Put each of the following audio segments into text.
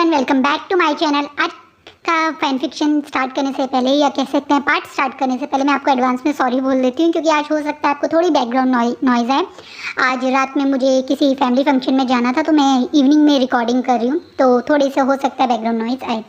Everyone, welcome back to my channel. आज का fan fiction start करने से पहले या कह सकते हैं पार्ट स्टार्ट करने से पहले मैं आपको एडवांस में सॉरी बोल देती हूँ, क्योंकि आज हो सकता है आपको थोड़ी बैकग्राउंड नॉइज़ आए। आज रात में मुझे किसी फैमिली फंक्शन में जाना था, तो मैं इवनिंग में रिकॉर्डिंग कर रही हूँ, तो थोड़ी से हो सकता है बैकग्राउंड नॉइज़ आए।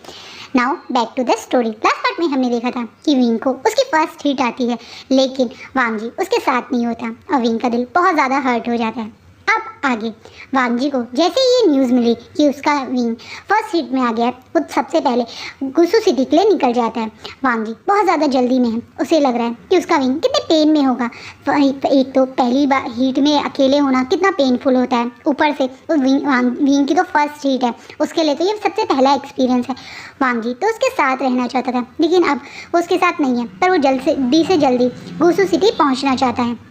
Now back to the story. Last part में हमने देखा था कि विंग को उसकी फर्स्ट हिट आती है, लेकिन वांग जी उसके साथ नहीं होता और विंग का दिल बहुत ज़्यादा हर्ट हो जाता है। अब आगे वांग जी को जैसे ये न्यूज़ मिली कि उसका विंग फर्स्ट हिट में आ गया, वो सबसे पहले गुसू सिटी के लिए निकल जाता है। वांग जी बहुत ज़्यादा जल्दी में है, उसे लग रहा है कि उसका विंग कितने पेन में होगा। एक तो पहली बार हीट में अकेले होना कितना पेनफुल होता है, ऊपर से उस विंग की तो फर्स्ट हीट है, उसके लिए तो ये सबसे पहला एक्सपीरियंस है। वांग जी तो उसके साथ रहना चाहता था, लेकिन अब वो उसके साथ नहीं है, पर वो जल्दी से जल्दी गुसू सिटी पहुँचना चाहता है।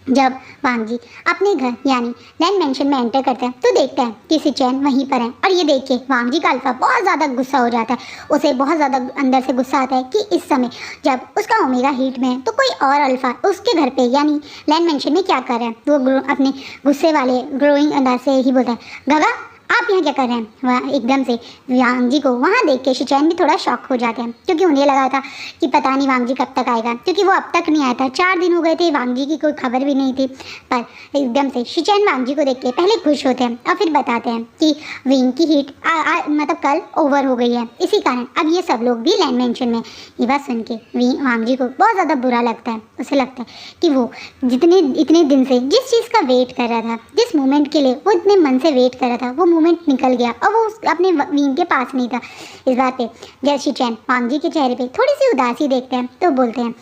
जब वांग जी अपने घर यानी लैंड मेंशन में एंटर करता है, तो देखता है कि शिचैन वहीं पर है, और ये देख के वांग जी का अल्फा बहुत ज़्यादा गुस्सा हो जाता है। उसे बहुत ज़्यादा अंदर से गुस्सा आता है कि इस समय जब उसका ओमेगा हीट में है, तो कोई और अल्फा उसके घर पे यानी लैंड मेंशन में क्या कर रहा है। वो अपने गुस्से वाले ग्रोइंग अंदाज से ही बोलता है, गगा आप यहाँ क्या कर रहे हैं। वह एकदम से वांग जी को वहाँ देख के शिचैन भी थोड़ा शॉक हो जाते हैं, क्योंकि उन्हें लगा था कि पता नहीं वांग जी कब तक आएगा, क्योंकि वो अब तक नहीं आया था। 4 दिन हो गए थे, वांग जी की कोई खबर भी नहीं थी। पर एकदम से शिचैन वांग जी को देख के पहले खुश होते हैं और फिर बताते हैं कि विंग की हीट मतलब कल ओवर हो गई है, इसी कारण अब ये सब लोग भी लैंड मेंशन में। ये बात सुन के वांग जी को बहुत ज़्यादा बुरा लगता है। उसे लगता है कि वो इतने दिन से जिस चीज़ का वेट कर रहा था, जिस मोमेंट के लिए वो इतने मन से वेट कर रहा था, वो मोमेंट निकल गया और वो अपने विंग के पास नहीं था। इस बात पे जब शिचैन वांग जी के चेहरे पे थोड़ी सी उदासी देखते हैं, तो बोलते हैं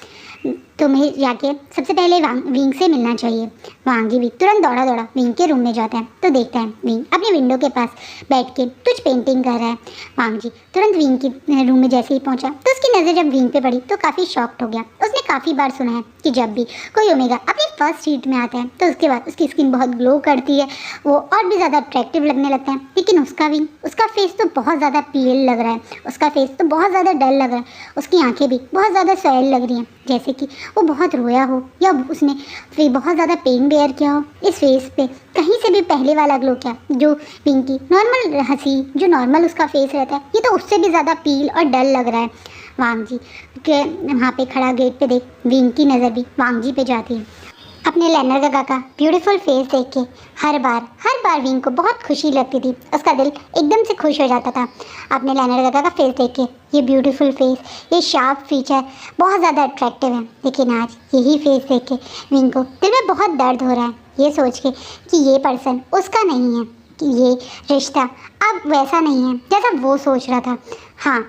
तुम्हें जाके सबसे पहले विंग से मिलना चाहिए। वांग जी भी तुरंत दौड़ा विंग के रूम में जाता है, तो देखता है विंग अपने विंडो के पास बैठ के कुछ पेंटिंग कर रहा है। वांग जी तुरंत विंग के रूम में जैसे ही पहुंचा, तो उसकी नज़र जब विंग पे पड़ी तो काफ़ी शॉक्ड हो गया। उसने काफ़ी बार सुना है कि जब भी कोई ओमेगा अपनी फर्स्ट हीट में आता है, तो उसके बाद उसकी स्किन बहुत ग्लो करती है, वो और भी ज़्यादा अट्रैक्टिव लगने लगता है। लेकिन उसका विंग, उसका फेस तो बहुत ज़्यादा पेल लग रहा है, उसका फेस तो बहुत ज़्यादा डल लग रहा है, उसकी आंखें भी बहुत ज़्यादा सैल लग रही हैं, जैसे कि वो बहुत रोया हो या उसने फिर बहुत ज़्यादा पेन बेयर किया हो। इस फेस पे कहीं से भी पहले वाला ग्लो क्या, जो विंग की नॉर्मल हंसी, जो नॉर्मल उसका फेस रहता है, ये तो उससे भी ज़्यादा पील और डल लग रहा है। वांग जी के वहाँ पे खड़ा गेट पे देख विंग की नज़र भी वांग जी पे जाती है। अपने लैनर गगा का ब्यूटीफुल फेस देख के हर बार विंग को बहुत खुशी लगती थी, उसका दिल एकदम से खुश हो जाता था। अपने लैनर गगा का फेस देख के, ये ब्यूटीफुल फेस, ये शार्प फीचर बहुत ज़्यादा अट्रैक्टिव है, लेकिन आज यही फेस देख के विंग को दिल में बहुत दर्द हो रहा है, ये सोच के कि ये पर्सन उसका नहीं है, कि ये रिश्ता अब वैसा नहीं है जैसा वो सोच रहा था। हाँ,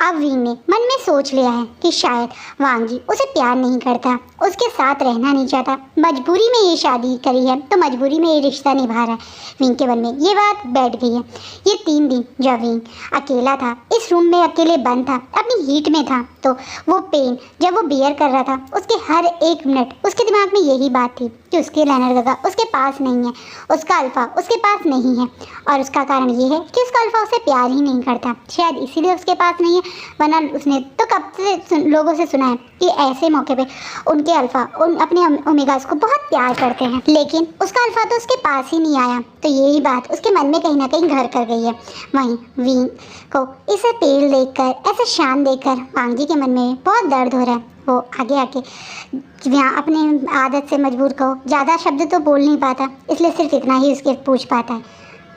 अब विंग ने मन में सोच लिया है कि शायद वांग जी उसे प्यार नहीं करता, उसके साथ रहना नहीं चाहता, मजबूरी में ये शादी करी है, तो मजबूरी में ये रिश्ता निभा रहा है। विंग के मन में ये बात बैठ गई है। ये 3 दिन जब विंग अकेला था, इस रूम में अकेले बंद था, अपनी हीट में था, तो वो पेन जब वो बियर कर रहा था, उसके हर एक मिनट उसके दिमाग में यही बात थी कि उसके लैनर गगा उसके पास नहीं है, उसका अल्फा उसके पास नहीं है, और उसका कारण ये है कि उसका अल्फा उसे प्यार ही नहीं करता। शायद इसीलिए उसके पास नहीं है, वरना उसने तो कब से लोगों से सुना है कि ऐसे मौके पे उनके अल्फा अपने ओमेगास को बहुत प्यार करते हैं, लेकिन उसका अल्फा तो उसके पास ही नहीं आया। तो यही बात उसके मन में कहीं ना कहीं घर कर गई है। वहीं विंग को इसे पेल देखकर, ऐसे शान देखकर वांग जी के मन में बहुत दर्द हो रहा है। वो आगे आके यहाँ अपने आदत से मजबूर को ज़्यादा शब्द तो बोल नहीं पाता, इसलिए सिर्फ इतना ही उसके पूछ पाता है,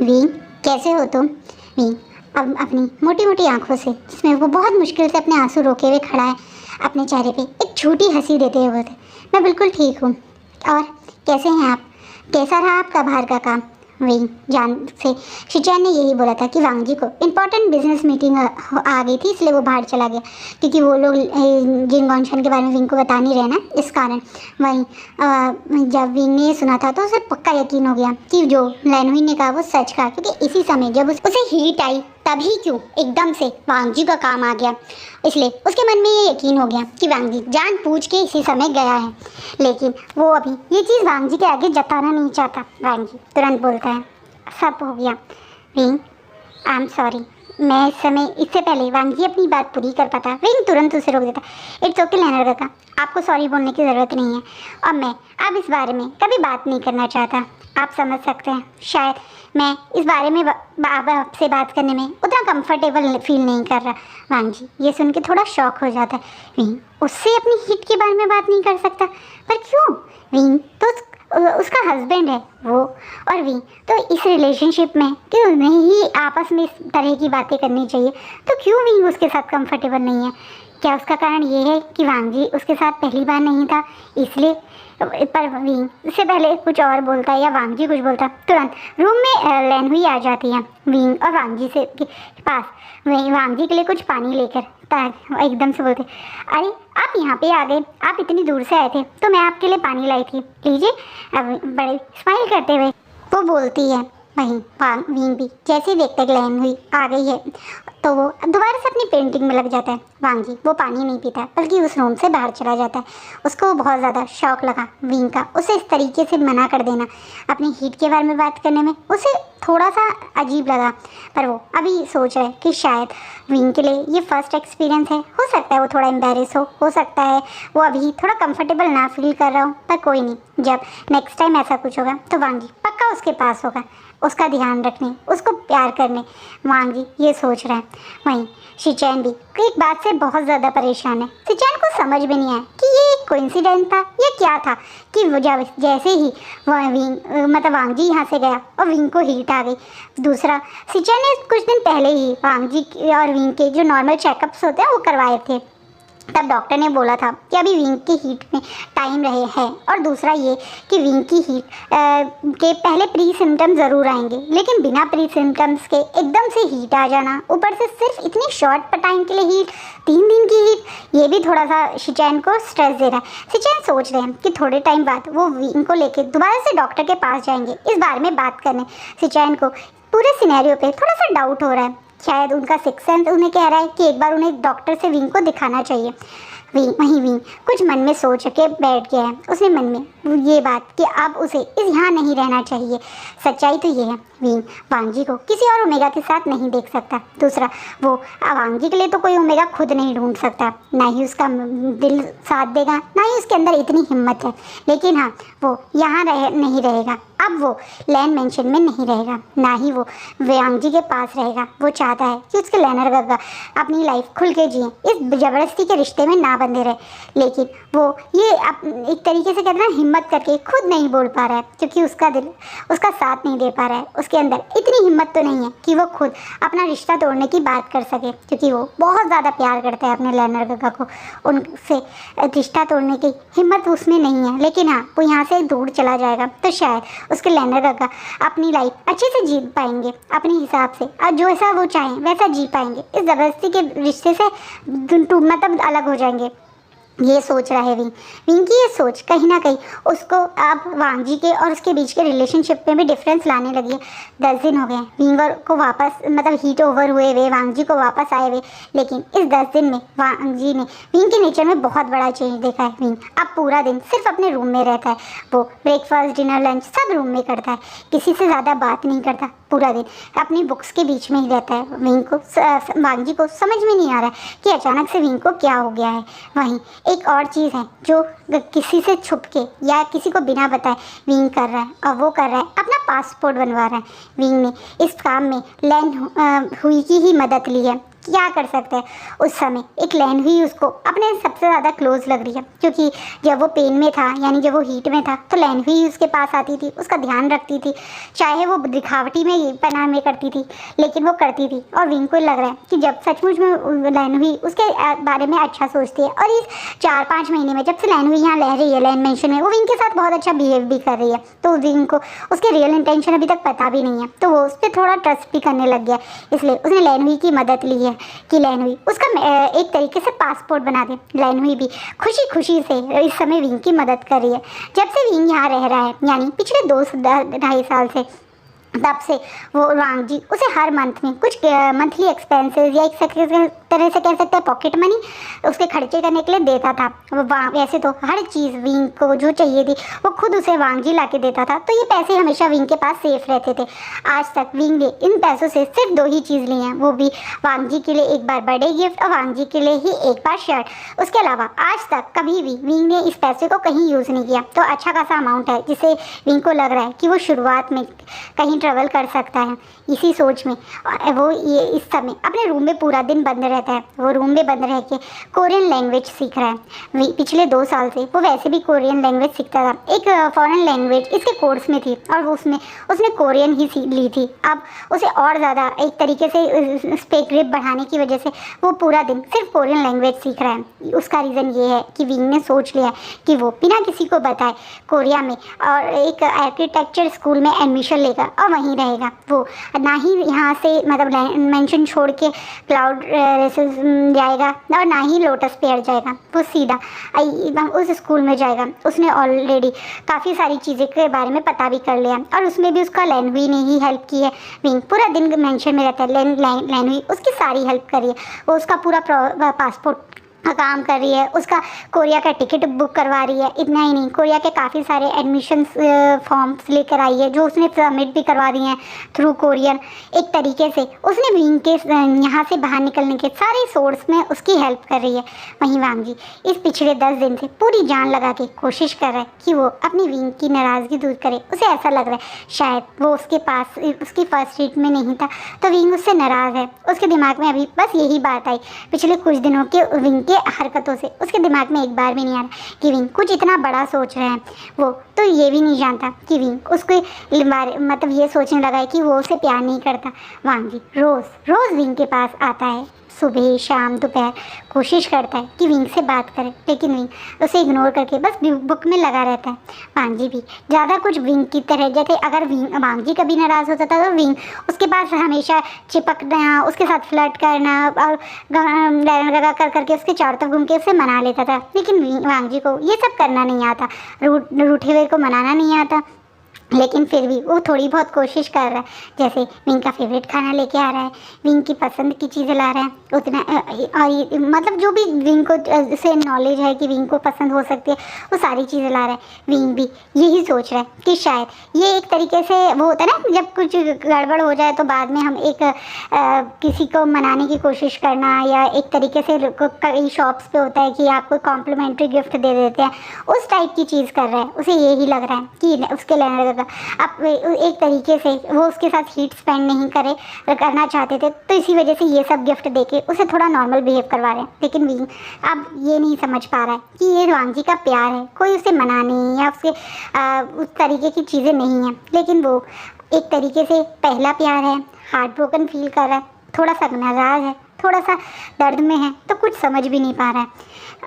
विंग कैसे हो तुम। विंग अब अपनी मोटी मोटी आंखों से, जिसमें वो बहुत मुश्किल से अपने आंसू रोके हुए खड़ा है, अपने चेहरे पे एक छोटी हंसी देते हुए बोलते, मैं बिल्कुल ठीक हूँ, और कैसे हैं आप, कैसा रहा आपका बाहर का काम। विंग जान से शिचैन ने यही बोला था कि वांग जी को इम्पोर्टेंट बिजनेस मीटिंग आ गई थी, इसलिए वो बाहर चला गया, क्योंकि वो लोग जिन गॉन्शन के बारे में विंग को बता नहीं रहे ना, इस कारण। वहीं जब विंग ने सुना था, तो उसे पक्का यकीन हो गया कि जो लैनहुई ने कहा वो सच कहा, क्योंकि इसी समय जब उसे हीट आई, तभी क्यों एकदम से वांग जी का काम आ गया, इसलिए उसके मन में ये यकीन हो गया कि वांग जी जानबूझ के इसी समय गया है। लेकिन वो अभी ये चीज़ वांग जी के आगे जताना नहीं चाहता। वांग जी तुरंत बोलता है, सब हो गया विंग, आई एम सॉरी। मैं इस समय, इससे पहले वांग जी अपनी बात पूरी कर पाता, विंग तुरंत उसे रोक देता, इट्स ओके लैनर गगा, आपको सॉरी बोलने की ज़रूरत नहीं है, और मैं अब इस बारे में कभी बात नहीं करना चाहता। आप समझ सकते हैं, शायद मैं इस बारे में आपसे बात करने में उतना कंफर्टेबल फील नहीं कर रहा। वांग जी ये सुन के थोड़ा शॉक हो जाता है। विंग उससे अपनी हिट के बारे में बात नहीं कर सकता, पर क्यों? विंग तो उसका हस्बैंड है वो, और विंग तो इस रिलेशनशिप में क्यों नहीं आपस में इस तरह की बातें करनी चाहिए, तो क्यों विंग उसके साथ कंफर्टेबल नहीं है? क्या उसका कारण ये है कि वांग जी उसके साथ पहली बार नहीं था इसलिए? पर विंग इससे पहले कुछ और बोलता है या वांग जी कुछ बोलता, तुरंत रूम में लैन हुई आ जाती है विंग और वांग जी से के पास। वहीं वांग जी के लिए कुछ पानी लेकर एकदम से बोलते, अरे आप यहाँ पे आ गए, आप इतनी दूर से आए थे तो मैं आपके लिए पानी लाई थी, लीजिए। बड़े स्माइल करते हुए वो बोलती है। वहीं विंग भी जैसे ही देखते लैन हुई आ गई है तो वो दोबारा से अपनी पेंटिंग में लग जाता है। वांग जी वो पानी नहीं पीता बल्कि उस रूम से बाहर चला जाता है। उसको बहुत ज़्यादा शौक लगा विंग का उसे इस तरीके से मना कर देना, अपनी हीट के बारे में बात करने में उसे थोड़ा सा अजीब लगा। पर वो अभी सोच रहा है कि शायद विंग के लिए ये फर्स्ट एक्सपीरियंस है, हो सकता है वो थोड़ा एम्बेरस हो सकता है वो अभी थोड़ा कंफर्टेबल ना फील कर रहा हो, पर कोई नहीं, जब नेक्स्ट टाइम ऐसा कुछ होगा तो वांग जी पक्का उसके पास होगा, उसका ध्यान रखने, उसको प्यार करने। वांग जी ये सोच रहे हैं। वहीं शिचैन भी एक बात से बहुत ज़्यादा परेशान है। शिचैन को समझ में नहीं आया कि ये एक कोइंसिडेंस था या क्या था कि जब जैसे ही वांग जी यहाँ से गया और विंग को हीट आ गई। दूसरा, शिचैन ने कुछ दिन पहले ही वांग जी और विंग के जो नॉर्मल चेकअप्स होते हैं वो करवाए थे, तब डॉक्टर ने बोला था कि अभी विंग की हीट में टाइम रहे हैं, और दूसरा ये कि विंग की हीट के पहले प्री सिम्टम्स ज़रूर आएंगे, लेकिन बिना प्री सिम्टम्स के एकदम से हीट आ जाना, ऊपर से सिर्फ इतनी शॉर्ट टाइम के लिए हीट, 3 दिन की हीट, ये भी थोड़ा सा शिचैन को स्ट्रेस दे रहा है। शिचैन सोच रहे हैं कि थोड़े टाइम बाद वो विंग को लेकर दोबारा से डॉक्टर के पास जाएंगे इस बारे में बात करने। शिचैन को पूरे सिनेरियो पे थोड़ा सा डाउट हो रहा है, शायद उनका सिक्स सेंस उन्हें कह रहा है कि एक बार उन्हें डॉक्टर से विंग को दिखाना चाहिए। विंग कुछ मन में सोच के बैठ गया है। उसने मन में ये बात कि अब उसे यहाँ नहीं रहना चाहिए। सच्चाई तो ये है, विंग वांग जी को किसी और ओमेगा के साथ नहीं देख सकता। दूसरा, वो वांग जी के लिए तो कोई ओमेगा खुद नहीं ढूंढ सकता, ना ही उसका दिल साथ देगा, ना ही उसके अंदर इतनी हिम्मत है। लेकिन हाँ, वो यहाँ नहीं रहेगा, अब वो लैन मेंशन में नहीं रहेगा, ना ही वो वांग जी के पास रहेगा। वो चाहता है कि उसके लैनर गग्गा अपनी लाइफ खुल के जिए, इस ज़बरदस्ती के रिश्ते में ना बंधे रहे। लेकिन वो ये एक तरीके से कहते हैं हिम्मत करके खुद नहीं बोल पा रहा है, क्योंकि उसका दिल उसका साथ नहीं दे पा रहा है। उसके अंदर इतनी हिम्मत तो नहीं है कि वो खुद अपना रिश्ता तोड़ने की बात कर सके, क्योंकि वो बहुत ज़्यादा प्यार करता है अपने लैनर गग्गा को। उनसे रिश्ता तोड़ने की हिम्मत उसमें नहीं है। लेकिन हाँ, वो यहाँ से दूर चला जाएगा तो शायद उसके लैनर गग्गा अपनी लाइफ अच्छे से जी पाएंगे, अपने हिसाब से, और जो ऐसा वो चाहें वैसा जी पाएंगे। इस ज़बरदस्ती के रिश्ते से मतलब अलग हो जाएंगे, ये सोच रहा है विंग की ये सोच कहीं ना कहीं उसको अब वांग जी के और उसके बीच के रिलेशनशिप में भी डिफरेंस लाने लगी है। 10 दिन हो गए विंग को वापस मतलब हीट ओवर हुए हुए, वांग जी को वापस आए हुए, लेकिन इस 10 दिन में वांग जी ने विंग के नेचर में बहुत बड़ा चेंज देखा है। विंग अब पूरा दिन सिर्फ अपने रूम में रहता है, वो ब्रेकफास्ट डिनर लंच सब रूम में करता है, किसी से ज़्यादा बात नहीं करता, पूरा दिन अपनी बुक्स के बीच में ही रहता है। विंग को वांग जी को समझ में नहीं आ रहा है कि अचानक से विंग को क्या हो गया है। वहीं एक और चीज़ है जो किसी से छुप के या किसी को बिना बताए विंग कर रहा है, और वो कर रहा है अपना पासपोर्ट बनवा रहा है। विंग ने इस काम में लैन हुई की ही मदद ली है। क्या कर सकते हैं, उस समय एक लैन हुई उसको अपने सबसे ज़्यादा क्लोज लग रही है, क्योंकि जब वो पेन में था यानी जब वो हीट में था तो लैन हुई उसके पास आती थी, उसका ध्यान रखती थी, चाहे वो दिखावटी में पनाह में करती थी, लेकिन वो करती थी। और विंग को लग रहा है कि जब सचमुच में लैन हुई उसके बारे में अच्छा सोचती है, और इस 4-5 महीने में जब से लैन हुई यहाँ रह रही है लैन मेंशन में, वो विंग के साथ बहुत अच्छा बिहेव भी कर रही है, तो विंग को उसके रियल इंटेंशन अभी तक पता भी नहीं है, तो वो उस पर थोड़ा ट्रस्ट भी करने लग गया। इसलिए उसने लैन हुई की मदद ली है कि लैन हुई उसका एक तरीके से पासपोर्ट बना दे। लैन हुई भी खुशी खुशी से इस समय विंग की मदद कर रही है। जब से विंग यहाँ रह रहा है यानी पिछले 2-2.5 साल से, तब से वो वांग जी उसे हर मंथ में कुछ मंथली एक्सपेंसेस या एक तरह से कह सकते हैं पॉकेट मनी उसके खर्चे करने के लिए देता था। वो वैसे तो हर चीज़ विंग को जो चाहिए थी वो खुद उसे वांग जी ला के देता था, तो ये पैसे हमेशा विंग के पास सेफ रहते थे। आज तक विंग ने इन पैसों से सिर्फ 2 ही चीज़ ली हैं, वो भी वांग जी के लिए एक बार बर्थडे गिफ्ट और वांग जी के लिए ही एक बार शर्ट। उसके अलावा आज तक कभी भी विंग ने इस पैसे को कहीं यूज़ नहीं किया। तो अच्छा खासा अमाउंट है जिसे विंग को लग रहा है कि वो शुरुआत में कहीं कहीं ट्रैवल कर सकता है, इसी सोच में वो ये इस समय अपने रूम में पूरा दिन बंद रहता है। वो रूम में बंद रह के कोरियन लैंग्वेज सीख रहा है। पिछले 2 साल से वो वैसे भी कोरियन लैंग्वेज सीखता था, एक फॉरेन लैंग्वेज इसके कोर्स में थी और वो उसने कोरियन ही सीख ली थी। अब उसे और ज़्यादा एक तरीके से उस पे ग्रिप बढ़ाने की वजह से वो पूरा दिन सिर्फ कोरियन लैंग्वेज सीख रहा है। उसका रीज़न ये है कि विंग ने सोच लिया कि वो बिना किसी को बताए कोरिया में और एक आर्किटेक्चर स्कूल में एडमिशन लेगा और वहीं रहेगा। वो ना ही यहाँ से मतलब मेंशन छोड़ के क्लाउड रेसेस जाएगा और ना ही लोटस पेयर जाएगा। वो सीधा उस स्कूल में जाएगा। उसने ऑलरेडी काफ़ी सारी चीज़ें के बारे में पता भी कर लिया और उसमें भी उसका लैनवी ने ही हेल्प की है। विंग पूरा दिन मेंशन में रहता है, लैनवी उसकी सारी हेल्प करी है। वो उसका पूरा पासपोर्ट काम कर रही है, उसका कोरिया का टिकट बुक करवा रही है। इतना ही नहीं, कोरिया के काफ़ी सारे एडमिशन्स फॉर्म्स लेकर आई है जो उसने सबमिट भी करवा दिए हैं थ्रू कोरियर। एक तरीके से उसने विंग के यहाँ से बाहर निकलने के सारे सोर्स में उसकी हेल्प कर रही है। वहीं वांग जी इस पिछले 10 दिन से पूरी जान लगा के कोशिश कर रहा है कि वो अपनी विंग की नाराज़गी दूर करे। उसे ऐसा लग रहा है शायद वो उसके पास उसकी फर्स्ट सीट में नहीं था तो विंग उससे नाराज़ है। उसके दिमाग में अभी बस यही बात आई पिछले कुछ दिनों के विंग के हरकतों से। उसके दिमाग में एक बार भी नहीं आ रहा कि विंग कुछ इतना बड़ा सोच रहे हैं। वो तो ये भी नहीं जानता कि विंग उसको मतलब ये सोचने लगा है कि वो उसे प्यार नहीं करता। वांग जी रोज़ रोज़ विंग के पास आता है, सुबह शाम दोपहर कोशिश करता है कि विंग से बात करे, लेकिन विंग उसे इग्नोर करके बस बुक में लगा रहता है। वांग जी भी ज़्यादा कुछ विंग की तरह, जैसे अगर वांग जी कभी नाराज़ होता था तो विंग उसके पास हमेशा चिपकना, उसके साथ फ्लर्ट करना और लगा कर करके उसके चारों तरफ घूम के उसे मना लेता था। लेकिन वांग जी को ये सब करना नहीं आता, रूठे हुए को मनाना नहीं आता। लेकिन फिर भी वो थोड़ी बहुत कोशिश कर रहा है, जैसे विंग का फेवरेट खाना लेके आ रहा है, विंग की पसंद की चीज़ें ला रहा है उतना, और मतलब जो भी विंग को से नॉलेज है कि विंग को पसंद हो सकती है वो सारी चीज़ें ला रहा है। विंग भी यही सोच रहा है कि शायद ये एक तरीके से वो होता है ना, जब कुछ गड़बड़ हो जाए तो बाद में हम एक किसी को मनाने की कोशिश करना, या एक तरीके से कई शॉप्स पे होता है कि आपको कॉम्प्लीमेंट्री गिफ्ट दे देते हैं, उस टाइप की चीज़ कर रहा है। उसे यही लग रहा है कि उसके लेने अब एक तरीके से वो उसके साथ हीट स्पेंड नहीं करना चाहते थे, तो इसी वजह से ये सब गिफ्ट देके उसे थोड़ा नॉर्मल बिहेव करवा रहे हैं। लेकिन विंग अब ये नहीं समझ पा रहा है कि ये वांग जी का प्यार है, कोई उसे मनाने या उसके उस तरीके की चीज़ें नहीं हैं। लेकिन वो एक तरीके से पहला प्यार है, हार्ट ब्रोकन फील कर रहा है, थोड़ा सा नाराज़ है, थोड़ा सा दर्द में है, तो कुछ समझ भी नहीं पा रहा है।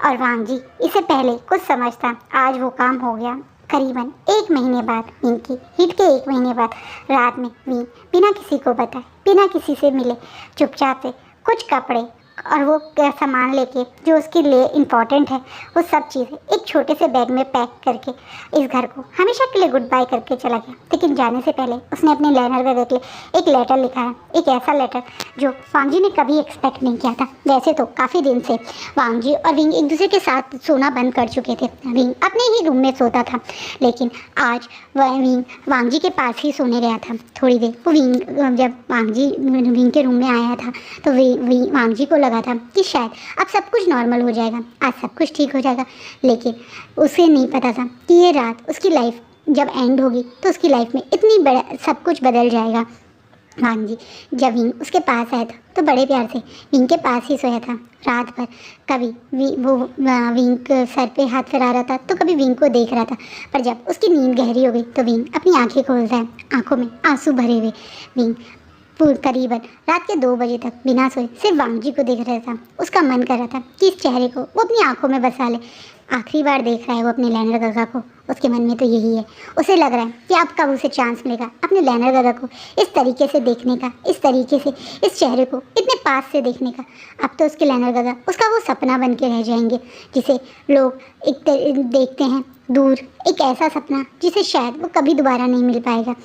और वांग जी इससे पहले कुछ समझता, आज वो काम हो गया। करीबन 1 महीने बाद, विंग की हिट के 1 महीने बाद रात में विंग बिना किसी को बताए, बिना किसी से मिले, चुपचाप से कुछ कपड़े और वो सामान लेके जो उसके लिए इम्पॉर्टेंट है वो सब चीज़ें एक छोटे से बैग में पैक करके इस घर को हमेशा के लिए गुड बाय करके चला गया। लेकिन जाने से पहले उसने अपने लैनर का देख एक लेटर लिखा है, एक ऐसा लेटर जो वांग जी ने कभी एक्सपेक्ट नहीं किया था। वैसे तो काफ़ी दिन से वांग जी और विंग एक दूसरे के साथ सोना बंद कर चुके थे। विंग अपने ही रूम में सोता था, लेकिन आज विंग वांग जी के पास ही सोने गया था। थोड़ी देर वो जब वांग जी विंग के रूम में आया था तो वांग जी को लगा था कि शायद अब सब कुछ नॉर्मल हो जाएगा, आज सब कुछ ठीक हो जाएगा। लेकिन उसे नहीं पता था कि ये रात उसकी लाइफ जब एंड होगी तो उसकी लाइफ में इतनी बड़ा सब कुछ बदल जाएगा। वांग जी जब विंग उसके पास आया था तो बड़े प्यार से विंग के पास ही सोया था रात भर। कभी वो विंग सर पे हाथ फिरा रहा था तो कभी विंग को देख रहा था, पर जब उसकी नींद गहरी हो गई तो विंग अपनी आंखें खोलता है, आंखों में आंसू भरे हुए। विंग करीबन रात के 2 बजे तक बिना सोए सिर्फ वांग जी को देख रहा था। उसका मन कर रहा था कि इस चेहरे को वो अपनी आंखों में बसा ले। आखिरी बार देख रहा है वो अपने लैनर गगा को, उसके मन में तो यही है। उसे लग रहा है कि अब कब उसे चांस मिलेगा अपने लैनर गगा को इस तरीके से देखने का, इस तरीके से इस चेहरे को इतने पास से देखने का। अब तो उसके लैनर गगा उसका वो सपना बन के रह जाएंगे जिसे लोग देखते हैं दूर, एक ऐसा सपना जिसे शायद वो कभी दोबारा नहीं मिल पाएगा।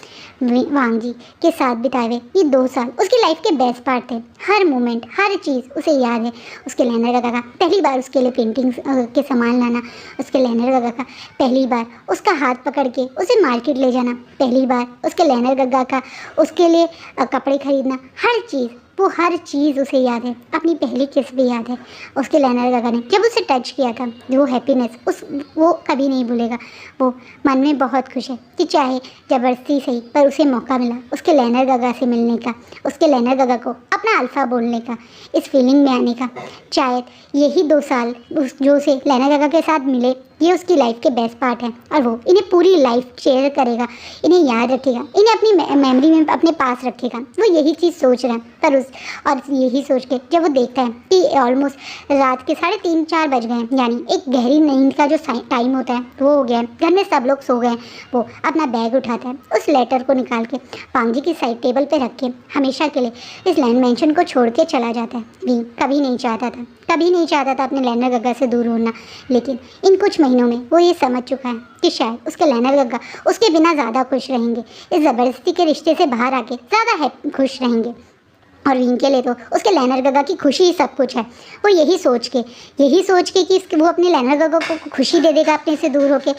वांग जी के साथ बिताए हुए ये 2 साल उसकी लाइफ के बेस्ट पार्ट थे। हर मोमेंट, हर चीज़ उसे याद है। उसके लैनर गगा का पहली बार उसके लिए पेंटिंग्स के सामान लाना, उसके लैनर गगा का पहली बार उसका हाथ पकड़ के उसे मार्केट ले जाना, पहली बार उसके लैनर गगा का उसके लिए कपड़े खरीदना, हर चीज़ वो हर चीज़ उसे याद है, अपनी पहली किस भी याद है उसके लैनर गगा ने जब उसे टच किया था। वो हैप्पीनेस वो कभी नहीं भूलेगा। वो मन में बहुत खुश है कि चाहे ज़बरदस्ती सही पर उसे मौका मिला उसके लैनर गगा से मिलने का, उसके लैनर गगा को अपना अल्फ़ा बोलने का, इस फीलिंग में आने का। शायद यही 2 साल जो उसे लैनर गगा के साथ मिले ये उसकी लाइफ के बेस्ट पार्ट है और वो इन्हें पूरी लाइफ शेयर करेगा, इन्हें याद रखेगा, इन्हें अपनी मेमोरी में अपने पास रखेगा। वो यही चीज़ सोच रहा है पर और यही सोच के जब वो देखता है कि ऑलमोस्ट रात के 3:30-4 बज गए हैं, यानी एक गहरी नींद का जो टाइम होता है वो हो गया है, घर में सब लोग सो गए हैं। वो अपना बैग उठाता है, उस लेटर को निकाल के पांगजी की साइड टेबल पर रख के हमेशा के लिए इस लैंड मैंशन को छोड़ के चला जाता है। भी कभी नहीं चाहता था अपने लैनर गगा से दूर होना, लेकिन इन कुछ महीनों में वो ये समझ चुका है कि शायद उसके लैनर गगा उसके बिना ज़्यादा खुश रहेंगे, इस ज़बरदस्ती के रिश्ते से बाहर आके ज़्यादा खुश रहेंगे। और विंग के लिए तो उसके लैनर गगा की खुशी ही सब कुछ है। वो यही सोच के कि वो अपने लैनर गगा को खुशी दे देगा अपने से दूर होके,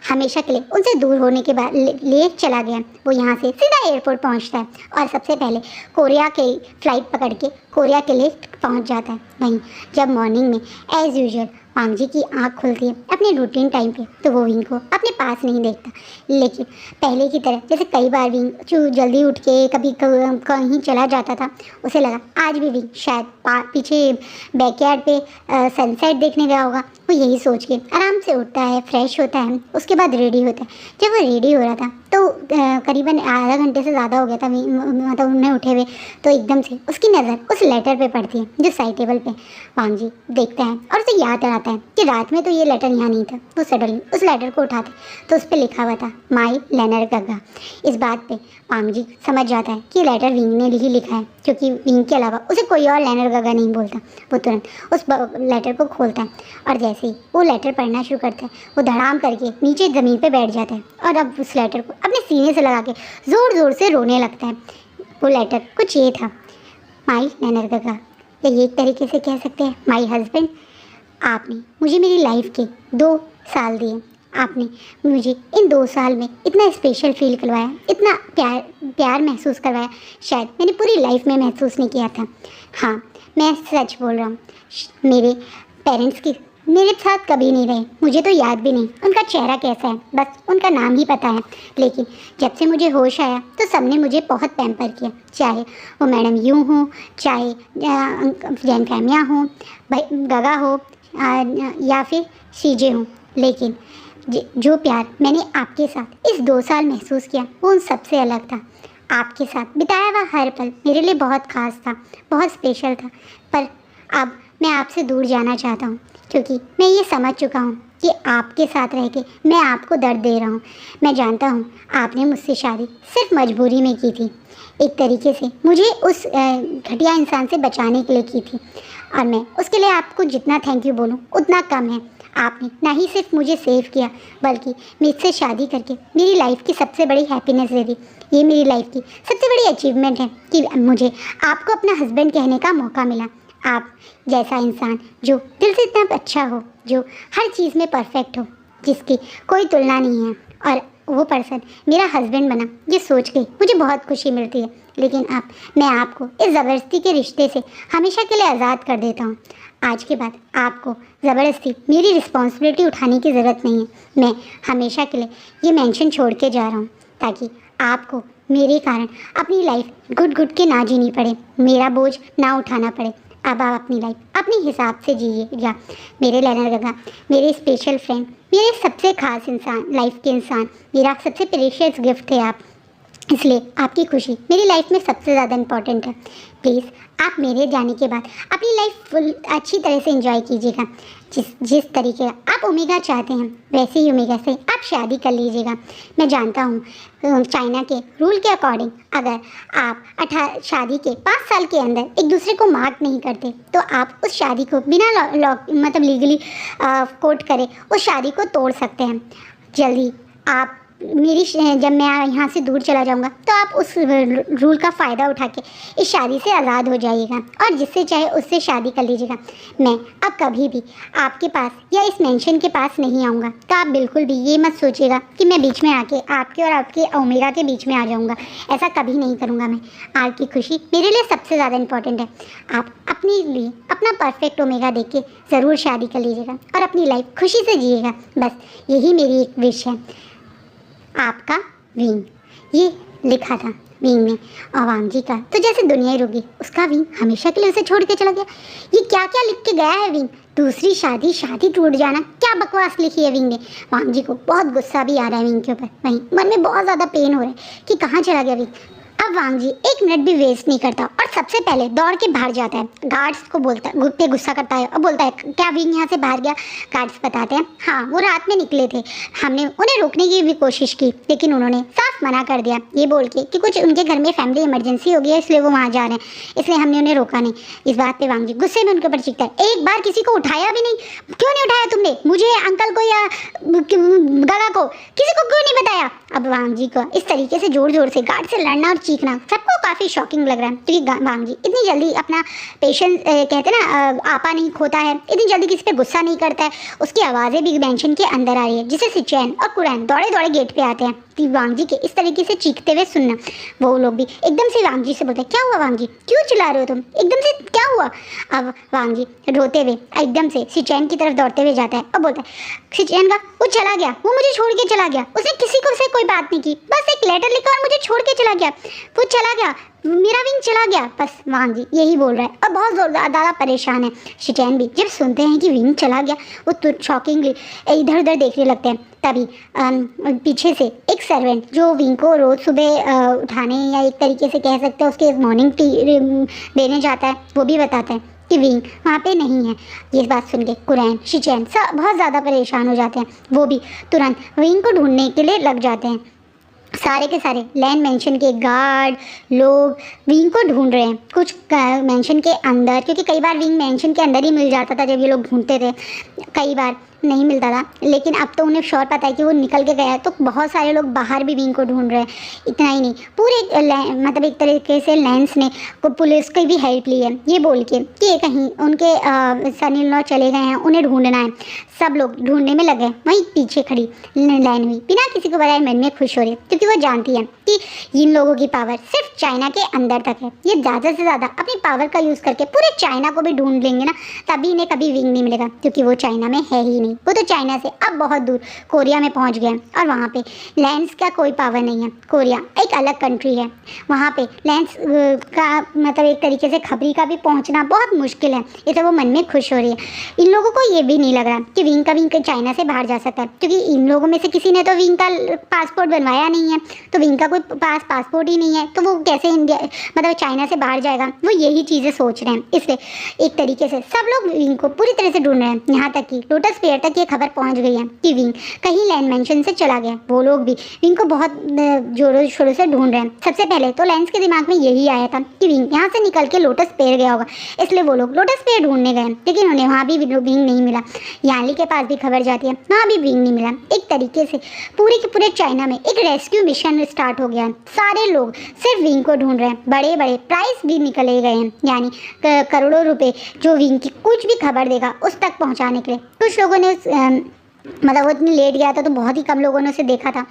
हमेशा के लिए उनसे दूर होने के बाद लिए चला गया। वो यहाँ से सीधा एयरपोर्ट पहुँचता है और सबसे पहले कोरिया के फ्लाइट पकड़ के कोरिया के लिए पहुँच जाता है। वहीं जब मॉर्निंग में एज़ यूजुअल पांगजी की आँख खुलती है अपने रूटीन टाइम पे, तो वो विंग को अपने पास नहीं देखता, लेकिन पहले की तरह जैसे कई बार विंग जल्दी उठ के कभी कहीं चला जाता था, उसे लगा आज भी विंग शायद पीछे बैकयार्ड पे सनसेट देखने गया होगा। वो यही सोच के आराम से उठता है, फ्रेश होता है, उसके बाद रेडी होता है। जब वो रेडी हो रहा था तो करीबन आधा घंटे से ज़्यादा हो गया था मतलब उन्हें उठे हुए, तो एकदम से उसकी नज़र उस लेटर पे पड़ती है जो साइड टेबल पे पांगजी देखता है और उसे याद आता है कि रात में तो ये लेटर यहाँ नहीं था। वो सडनली उस लेटर को उठाते तो उस पर लिखा हुआ था माई लैनर गगा। इस बात पे पांगजी समझ जाता है कि लेटर विंग ने ही लिखा है, क्योंकि विंग के अलावा उसे कोई और लैनर गगा नहीं बोलता। वो तुरंत उस लेटर को खोलता है और जैसे ही वो लेटर पढ़ना शुरू करता है वो धड़ाम करके नीचे ज़मीन पे बैठ जाता है और अब उस लेटर को अपने सीने से लगा के ज़ोर ज़ोर से रोने लगता है। वो लेटर कुछ ये था, माई लैनर गगा, या ये एक तरीके से कह सकते हैं माई हस्बैंड, आपने मुझे मेरी लाइफ के 2 साल दिए। आपने मुझे इन 2 साल में इतना स्पेशल फील करवाया, इतना प्यार महसूस करवाया, शायद मैंने पूरी लाइफ में महसूस नहीं किया था। हाँ, मैं सच बोल रहा हूँ, मेरे पेरेंट्स मेरे साथ कभी नहीं रहे, मुझे तो याद भी नहीं उनका चेहरा कैसा है, बस उनका नाम ही पता है। लेकिन जब से मुझे होश आया तो सबने मुझे बहुत पैम्पर किया, चाहे वो मैडम यूँ हो, चाहे जैन फैमिया हो, गगा हो या फिर सीजे हो। लेकिन जो प्यार मैंने आपके साथ इस 2 साल महसूस किया वो उन सबसे अलग था। आपके साथ बिताया हुआ हर पल मेरे लिए बहुत ख़ास था, बहुत स्पेशल था। पर अब मैं आपसे दूर जाना चाहता हूँ, क्योंकि मैं ये समझ चुका हूँ कि आपके साथ रह के मैं आपको दर्द दे रहा हूँ। मैं जानता हूँ आपने मुझसे शादी सिर्फ मजबूरी में की थी, एक तरीके से मुझे उस घटिया इंसान से बचाने के लिए की थी, और मैं उसके लिए आपको जितना थैंक यू बोलूँ उतना कम है। आपने ना ही सिर्फ मुझे सेव किया बल्कि मुझसे शादी करके मेरी लाइफ की सबसे बड़ी हैप्पीनेस दे दी। ये मेरी लाइफ की सबसे बड़ी अचीवमेंट है कि मुझे आपको अपना हस्बैंड कहने का मौका मिला। आप जैसा इंसान जो दिल से इतना अच्छा हो, जो हर चीज़ में परफेक्ट हो, जिसकी कोई तुलना नहीं है, और वो पर्सन मेरा हस्बैंड बना, ये सोच के मुझे बहुत खुशी मिलती है। लेकिन अब मैं आपको इस ज़बरदस्ती के रिश्ते से हमेशा के लिए आज़ाद कर देता हूँ। आज के बाद आपको ज़बरदस्ती मेरी रिस्पॉन्सिबिलिटी उठाने की ज़रूरत नहीं है। मैं हमेशा के लिए ये मेंशन छोड़ के जा रहा हूँ ताकि आपको मेरे कारण अपनी लाइफ घुट घुट के ना जीनी पड़े, मेरा बोझ ना उठाना पड़े। अब आप अपनी लाइफ अपने हिसाब से जिएगा। मेरे लैनर गगा, मेरे स्पेशल फ्रेंड, मेरे सबसे खास इंसान, लाइफ के इंसान, मेरा सबसे प्रेशियस गिफ्ट थे आप, इसलिए आपकी खुशी मेरी लाइफ में सबसे ज़्यादा इम्पॉर्टेंट है। प्लीज़ आप मेरे जाने के बाद अपनी लाइफ फुल अच्छी तरह से एंजॉय कीजिएगा। जिस तरीके का आप ओमेगा चाहते हैं वैसे ही ओमेगा से आप शादी कर लीजिएगा। मैं जानता हूँ चाइना के रूल के अकॉर्डिंग अगर आप शादी के 5 साल के अंदर एक दूसरे को मार्क नहीं करते तो आप उस शादी को बिना मतलब लीगली कोर्ट करे उस शादी को तोड़ सकते हैं। जल्दी आप जब मैं यहाँ से दूर चला जाऊँगा तो आप उस रूल का फ़ायदा उठा के इस शादी से आज़ाद हो जाइएगा और जिससे चाहे उससे शादी कर लीजिएगा। मैं अब कभी भी आपके पास या इस मेंशन के पास नहीं आऊँगा। तो आप बिल्कुल भी ये मत सोचिएगा कि मैं बीच में आके आपके और आपके ओमेगा के बीच में आ जाऊँगा। ऐसा कभी नहीं करूँगा मैं। आपकी खुशी मेरे लिए सबसे ज़्यादा इम्पोर्टेंट है। आप अपने लिए अपना परफेक्ट ओमेगा देख के ज़रूर शादी कर लीजिएगा और अपनी लाइफ खुशी से जिएगा। बस यही मेरी एक विश है। आपका विंग, ये लिखा था विंग ने अवांग जी का। तो जैसे दुनिया ही रुक गई, उसका विंग हमेशा के लिए उसे छोड़ के चला गया। ये क्या क्या लिख के गया है विंग? दूसरी शादी, शादी टूट जाना, क्या बकवास लिखी है विंग ने। वांग जी को बहुत गुस्सा भी आ रहा है विंग के ऊपर, वहीं मन में बहुत ज़्यादा पेन हो रहा है कि कहाँ चला गया विंग। अब वांग जी एक मिनट भी वेस्ट नहीं करता और सबसे पहले दौड़ के बाहर जाता है। गार्ड्स को बोलता है, पे गुस्सा करता है और बोलता है क्या विंग यहाँ से बाहर गया? गार्ड्स बताते हैं हाँ वो रात में निकले थे, हमने उन्हें रोकने की भी कोशिश की लेकिन उन्होंने साफ मना कर दिया, ये बोल के कि कुछ उनके घर में फैमिली इमरजेंसी हो गई है इसलिए वो वहाँ जा रहे हैं, इसलिए हमने उन्हें रोका नहीं। इस बात पर वांग जी गुस्से में उनके ऊपर चीखता है, एक बार किसी को उठाया भी नहीं, क्यों नहीं उठाया तुमने? मुझे, अंकल को या गगा को, किसी को क्यों नहीं बताया? अब वांग जी को इस तरीके से जोर जोर से गार्ड से लड़ना और चीखना सबको काफ़ी शॉकिंग लग रहा है क्योंकि वांग जी इतनी जल्दी अपना पेशेंस कहते हैं ना आपा नहीं खोता है, इतनी जल्दी किसी पे गुस्सा नहीं करता है। उसकी आवाज़ें भी मेंशन के अंदर आ रही है जिसे सिचैन और कुरैन दौड़े दौड़े गेट पे आते हैं कि वांग जी के इस तरीके से चीखते हुए सुनना। वो लोग भी एकदम से वांग जी से बोलते हैं क्या हुआ वांग जी, क्यों चिल्ला रहे हो तुम, एकदम से क्या हुआ? अब वांग जी रोते हुए एकदम से सिचैन की तरफ दौड़ते हुए जाता है और बोलता है सिचैन का वो चला गया, वो मुझे छोड़ के चला गया, उसने किसी को से कोई बात नहीं की, बस एक लेटर लिखा और मुझे छोड़ के चला गया, वो चला गया, मेरा विंग चला गया। बस वांग जी यही बोल रहा है और बहुत ज़्यादा परेशान है। शिचैन भी जब सुनते हैं कि विंग चला गया वो तो शॉकिंगली इधर उधर देखने लगते हैं। तभी पीछे से एक सर्वेंट जो विंग को रोज़ सुबह उठाने या एक तरीके से कह सकते हैं उसके मॉर्निंग टी देने जाता है, वो भी बताता है कि विंग वहाँ पे नहीं है। ये बात सुन के कुरैन, शिचैन सब बहुत ज़्यादा परेशान हो जाते हैं। वो भी तुरंत विंग को ढूंढने के लिए लग जाते हैं। सारे के सारे लैंड मेंशन के गार्ड लोग विंग को ढूंढ रहे हैं, कुछ मेंशन के अंदर, क्योंकि कई बार विंग मेंशन के अंदर ही मिल जाता था जब ये लोग ढूंढते थे, कई बार नहीं मिलता था, लेकिन अब तो उन्हें श्योर पता है कि वो निकल के गया है। तो बहुत सारे लोग बाहर भी विंग को ढूंढ रहे हैं। इतना ही नहीं, पूरे मतलब एक तरीके से लैंस ने पुलिस की भी हेल्प ली है ये बोल के कि कहीं उनके सन इन लॉ चले गए हैं, उन्हें ढूंढना है। सब लोग ढूंढने में लगे। वहीं पीछे खड़ी लैन हुई बिना किसी को बताए मन में खुश हो रही है क्योंकि वो जानती है कि इन लोगों की पावर सिर्फ चाइना के अंदर तक है। ये ज़्यादा से ज़्यादा अपनी पावर का यूज़ करके पूरे चाइना को भी ढूंढ लेंगे ना, तभी इन्हें कभी विंग नहीं मिलेगा क्योंकि वो चाइना में है ही नहीं। वो तो चाइना से अब बहुत दूर कोरिया में पहुंच गए और वहाँ पे लैंड्स का कोई पावर नहीं है। कोरिया एक अलग कंट्री है, वहाँ पे लैंड्स का मतलब एक तरीके से खबरी का भी पहुँचना बहुत मुश्किल है। इसलिए वो मन में खुश हो रही है। इन लोगों को ये भी नहीं लग रहा कि विंग का चाइना से बाहर जा सकता है क्योंकि इन लोगों में से किसी ने तो विंग का पासपोर्ट बनवाया नहीं है, तो विंग का कोई पासपोर्ट ही नहीं है, तो वो कैसे इंडिया मतलब चाइना से बाहर जाएगा। वो यही चीज़ें सोच रहे हैं। इसलिए एक तरीके से सब लोग विंग को पूरी तरह से ढूंढ रहे हैं। यहाँ तक कि लोटस फेयर तक ये खबर पहुँच गई है कि विंग कहीं लैंड मेंशन से चला गया। वो लोग भी विंग को बहुत जोरों शोरों से ढूंढ रहे हैं। सबसे पहले तो लैंस के दिमाग में यही आया था कि विंग यहाँ से निकल के लोटस पेयर गया होगा, इसलिए वो लोग लोटस पेयर ढूंढने गए, लेकिन उन्हें वहाँ भी विंग नहीं मिला। यानली के पास भी खबर जाती है, वहाँ भी विंग नहीं मिला। एक तरीके से पूरे के पूरे चाइना में एक रेस्क्यू मिशन स्टार्ट हो गया। सारे लोग सिर्फ विंग को ढूंढ रहे हैं। बड़े बड़े प्राइस भी निकले गए हैं, यानी करोड़ों रुपए जो विंग की कुछ भी खबर देगा उस तक पहुँचाने के लिए। कुछ लोगों ने मतलब वो इतनी लेट गया था तो बहुत ही कम लोगों ने उसे देखा था,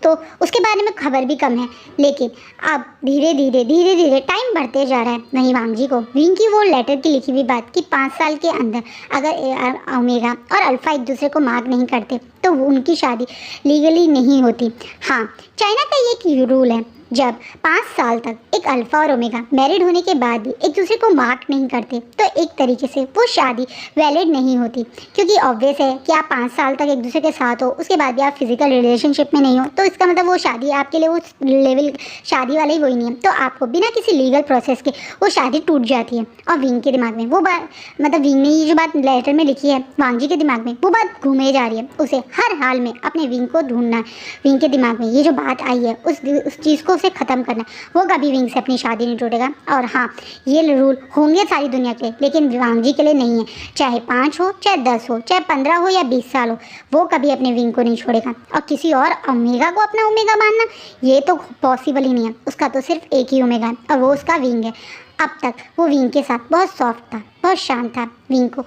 तो उसके बारे में खबर भी कम है। लेकिन अब धीरे धीरे टाइम बढ़ते जा रहा है। वहीं वांग जी को विंग की वो लेटर की लिखी हुई बात कि 5 साल के अंदर अगर ओमेगा और अल्फा एक दूसरे को मार्क नहीं करते तो उनकी शादी लीगली नहीं होती। हाँ, चाइना का ये एक रूल है, जब 5 साल तक एक अल्फा और ओमेगा मैरिड होने के बाद भी एक दूसरे को मार्क नहीं करते तो एक तरीके से वो शादी वैलिड नहीं होती। क्योंकि ऑब्वियस है कि आप 5 साल तक एक दूसरे के साथ हो, उसके बाद भी आप फिजिकल रिलेशनशिप में नहीं हो, तो इसका मतलब वो शादी आपके लिए वो लेवल शादी वाला ही वही नहीं है। तो आपको बिना किसी लीगल प्रोसेस के वो शादी टूट जाती है। और विंग के दिमाग में वो बात, मतलब विंग ने ये जो बात लेटर में लिखी है, वांग जी के दिमाग में वो बात घूमे जा रही है। उसे हर हाल में अपने विंग को ढूंढना है। विंग के दिमाग में ये जो बात आई है उस चीज़ को उसे ख़त्म करना है। वो कभी विंग से अपनी शादी नहीं तोड़ेगा। और हाँ, ये रूल होंगे सारी दुनिया के, लेकिन वांग जी के लिए नहीं है। चाहे 5 हो, चाहे 10 हो, चाहे 15 हो या 20 साल हो, वो कभी अपने विंग को नहीं छोड़ेगा। और किसी और ओमेगा को अपना ओमेगा मानना, ये तो पॉसिबल ही नहीं है। उसका तो सिर्फ एक ही ओमेगा है और वो उसका विंग है। अब तक वो विंग के साथ बहुत सॉफ्ट था, बहुत शांत था, विंग को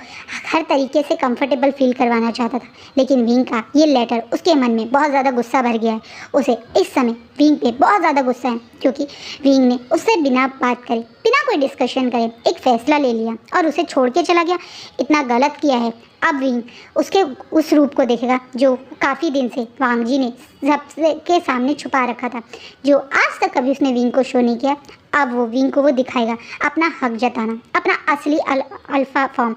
हर तरीके से कंफर्टेबल फील करवाना चाहता था। लेकिन विंग का ये लेटर उसके मन में बहुत ज़्यादा गुस्सा भर गया है। उसे इस समय विंग पे बहुत ज़्यादा गुस्सा है, क्योंकि विंग ने उससे बिना बात करे, बिना कोई डिस्कशन करे एक फ़ैसला ले लिया और उसे छोड़ के चला गया। इतना गलत किया है। अब विंग उसके उस रूप को देखेगा जो काफ़ी दिन से वांग जी ने सबसे के सामने छुपा रखा था, जो आज तक कभी उसने विंग को शो नहीं किया। अब वो विंग को वो दिखाएगा, अपना हक जताना, अपना असली अल्फा फॉर्म।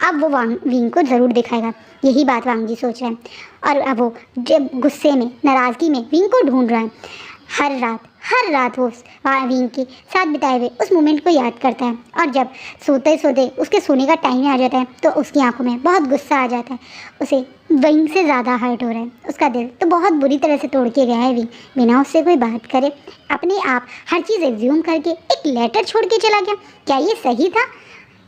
अब वो विंग को ज़रूर दिखाएगा। यही बात वांग जी सोच रहे हैं। और अब वो जब गुस्से में, नाराज़गी में विंग को ढूंढ रहा है। हर रात वो विंग के साथ बिताए हुए उस मोमेंट को याद करता है। और जब सोते सोते उसके सोने का टाइम आ जाता है तो उसकी आंखों में बहुत गुस्सा आ जाता है। उसे विंग से ज़्यादा हर्ट हो रहा है। उसका दिल तो बहुत बुरी तरह से तोड़ के गया है विंग, बिना उससे कोई बात करे, अपने आप हर चीज़ एज्यूम करके एक लेटर छोड़ के चला गया। क्या ये सही था?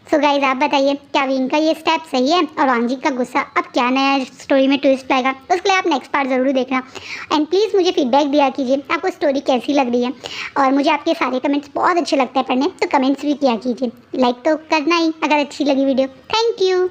सो गाइज, आप बताइए, क्या विंग का ये स्टेप सही है? और वांग जी का गुस्सा अब क्या नया स्टोरी में ट्विस्ट आएगा, उसके लिए आप नेक्स्ट पार्ट ज़रूर देखना। एंड प्लीज़ मुझे फीडबैक दिया कीजिए, आपको स्टोरी कैसी लग रही है। और मुझे आपके सारे कमेंट्स बहुत अच्छे लगते हैं पढ़ने, तो कमेंट्स भी किया कीजिए। लाइक तो करना ही अगर अच्छी लगी वीडियो। Thank you.